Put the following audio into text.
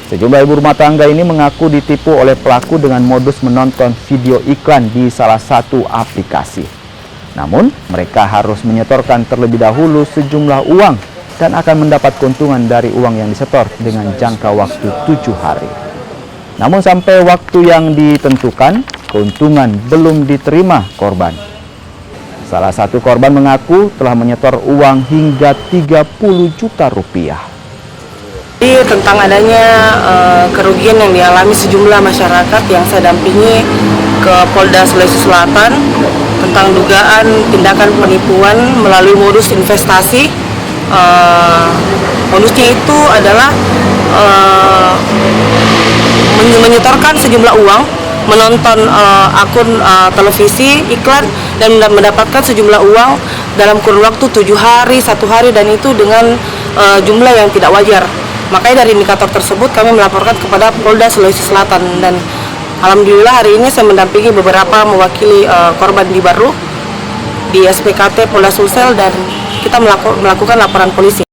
Sejumlah ibu rumah tangga ini mengaku ditipu oleh pelaku dengan modus menonton video iklan di salah satu aplikasi. Namun, mereka harus menyetorkan terlebih dahulu sejumlah uang dan akan mendapat keuntungan dari uang yang disetor dengan jangka waktu 7 hari. Namun sampai waktu yang ditentukan, keuntungan belum diterima korban. Salah satu korban mengaku telah menyetor uang hingga 30 juta rupiah. Tentang adanya kerugian yang dialami sejumlah masyarakat yang saya dampingi ke Polda Sulawesi Selatan tentang dugaan tindakan penipuan melalui modus investasi. Modusnya itu adalah menyetorkan sejumlah uang, menonton akun televisi iklan dan mendapatkan sejumlah uang dalam kurun waktu 7 hari, 1 hari, dan itu dengan jumlah yang tidak wajar. Makanya dari indikator tersebut kami melaporkan kepada Polda Sulawesi Selatan, dan alhamdulillah hari ini saya mendampingi beberapa mewakili korban di Baru di SPKT Polda Sulsel, dan kita melakukan laporan polisi.